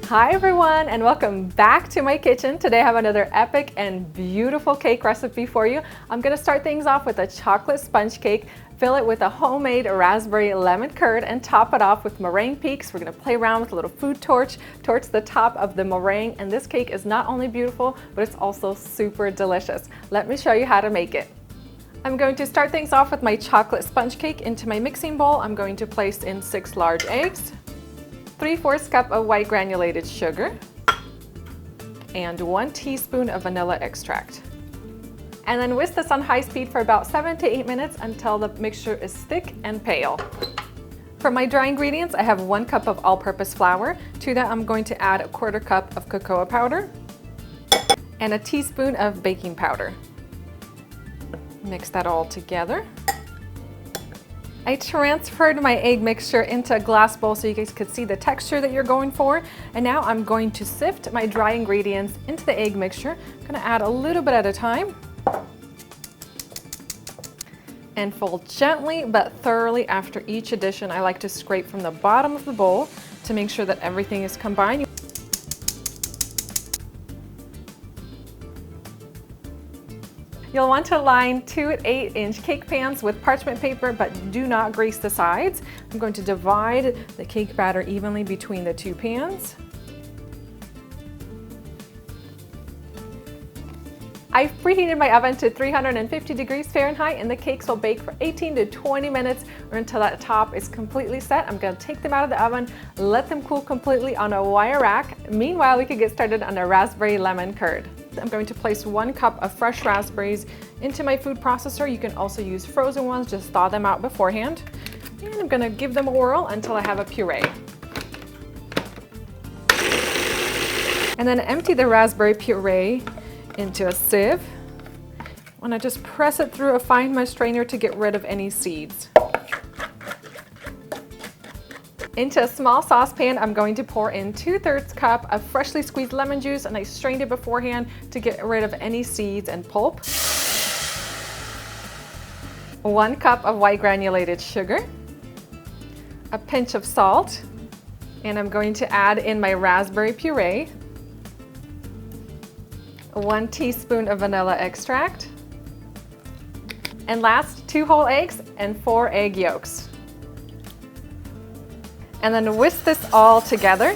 Hi everyone, and welcome back to my kitchen. Today I have another epic and beautiful cake recipe for you. I'm going to start things off with a chocolate sponge cake, fill it with a homemade raspberry lemon curd, and top it off with meringue peaks. We're going to play around with a little food torch towards the top of the meringue, and this cake is not only beautiful, but it's also super delicious. Let me show you how to make it. I'm going to start things off with my chocolate sponge cake. Into my mixing bowl, I'm going to place in 6 large eggs, 3/4 cup of white granulated sugar, and 1 teaspoon of vanilla extract. And then whisk this on high speed for about 7 to 8 minutes until the mixture is thick and pale. For my dry ingredients, I have 1 cup of all-purpose flour. To that, I'm going to add 1/4 cup of cocoa powder and a teaspoon of baking powder. Mix that all together. I transferred my egg mixture into a glass bowl so you guys could see the texture that you're going for. And now I'm going to sift my dry ingredients into the egg mixture. I'm going to add a little bit at a time. And fold gently but thoroughly after each addition. I like to scrape from the bottom of the bowl to make sure that everything is combined. You'll want to line 2 8-inch cake pans with parchment paper, but do not grease the sides. I'm going to divide the cake batter evenly between the 2 pans. I've preheated my oven to 350 degrees Fahrenheit, and the cakes will bake for 18 to 20 minutes or until that top is completely set. I'm going to take them out of the oven, let them cool completely on a wire rack. Meanwhile, we could get started on a raspberry lemon curd. I'm going to place 1 cup of fresh raspberries into my food processor. You can also use frozen ones, just thaw them out beforehand. And I'm going to give them a whirl until I have a puree. And then empty the raspberry puree into a sieve. And I just press it through a fine mesh strainer to get rid of any seeds. Into a small saucepan, I'm going to pour in 2/3 cup of freshly squeezed lemon juice, and I strained it beforehand to get rid of any seeds and pulp. 1 cup of white granulated sugar, a pinch of salt, and I'm going to add in my raspberry puree, 1 teaspoon of vanilla extract, and last 2 whole eggs and 4 egg yolks. And then whisk this all together.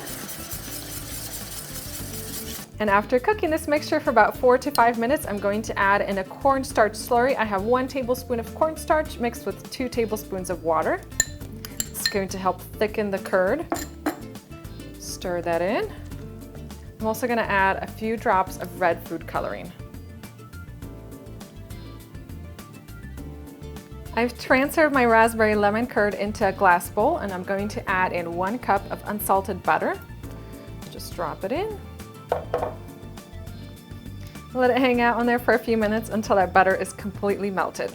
And after cooking this mixture for about 4 to 5 minutes, I'm going to add in a cornstarch slurry. I have 1 tablespoon of cornstarch mixed with 2 tablespoons of water. It's going to help thicken the curd. Stir that in. I'm also going to add a few drops of red food coloring. I've transferred my raspberry lemon curd into a glass bowl, and I'm going to add in 1 cup of unsalted butter. Just drop it in. Let it hang out on there for a few minutes until that butter is completely melted.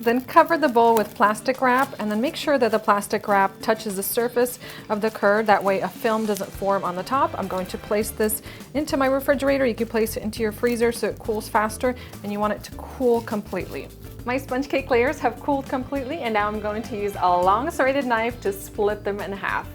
Then cover the bowl with plastic wrap, and then make sure that the plastic wrap touches the surface of the curd. That way a film doesn't form on the top. I'm going to place this into my refrigerator. You can place it into your freezer so it cools faster, and you want it to cool completely. My sponge cake layers have cooled completely, and now I'm going to use a long serrated knife to split them in half.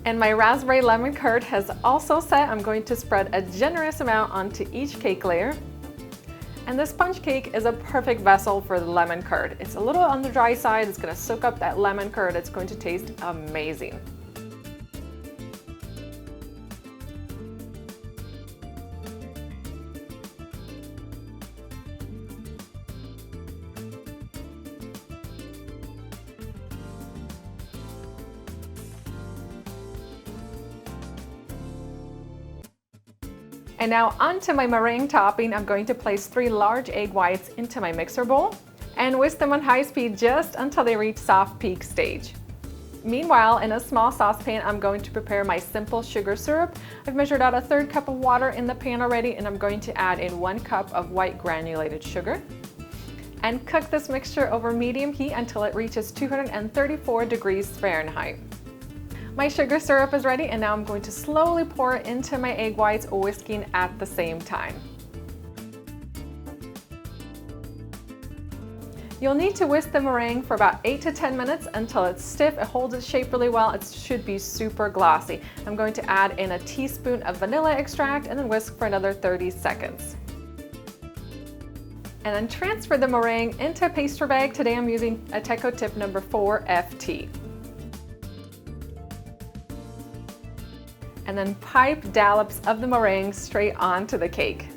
And my raspberry lemon curd has also set. I'm going to spread a generous amount onto each cake layer. And the sponge cake is a perfect vessel for the lemon curd. It's a little on the dry side. It's going to soak up that lemon curd. It's going to taste amazing. And now onto my meringue topping, I'm going to place 3 large egg whites into my mixer bowl and whisk them on high speed just until they reach soft peak stage. Meanwhile, in a small saucepan, I'm going to prepare my simple sugar syrup. I've measured out a 1/3 cup of water in the pan already, and I'm going to add in 1 cup of white granulated sugar and cook this mixture over medium heat until it reaches 234 degrees Fahrenheit. My sugar syrup is ready, and now I'm going to slowly pour it into my egg whites, whisking at the same time. You'll need to whisk the meringue for about 8 to 10 minutes until it's stiff. It holds its shape really well. It should be super glossy. I'm going to add in a teaspoon of vanilla extract and then whisk for another 30 seconds. And then transfer the meringue into a pastry bag. Today I'm using a Teco tip number 4 FT. And then pipe dollops of the meringue straight onto the cake.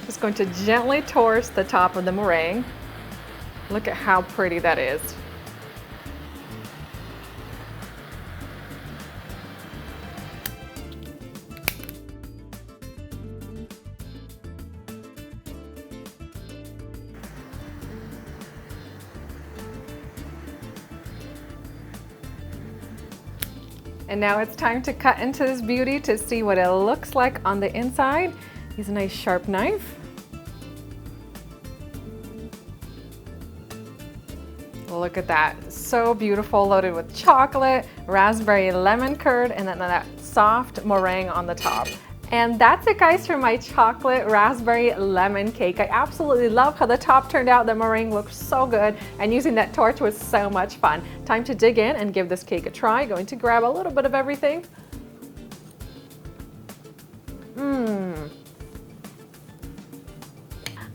Just going to gently toast the top of the meringue. Look at how pretty that is. And now it's time to cut into this beauty to see what it looks like on the inside. Use a nice sharp knife. Look at that, so beautiful, loaded with chocolate, raspberry lemon curd, and then that soft meringue on the top. And that's it, guys, for my chocolate raspberry lemon cake. I absolutely love how the top turned out. The meringue looks so good, and using that torch was so much fun. Time to dig in and give this cake a try. Going to grab a little bit of everything.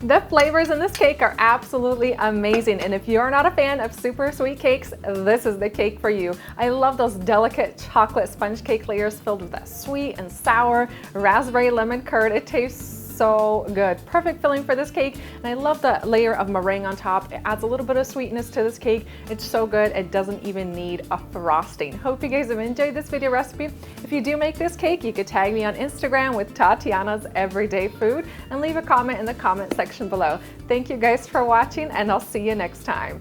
The flavors in this cake are absolutely amazing, and if you're not a fan of super sweet cakes, this is the cake for you. I love those delicate chocolate sponge cake layers filled with that sweet and sour raspberry lemon curd. It tastes so good. Perfect filling for this cake, and I love the layer of meringue on top. It adds a little bit of sweetness to this cake. It's so good, it doesn't even need a frosting. Hope you guys have enjoyed this video recipe. If you do make this cake, you could tag me on Instagram with Tatyana's Everyday Food and leave a comment in the comment section below. Thank you guys for watching, and I'll see you next time.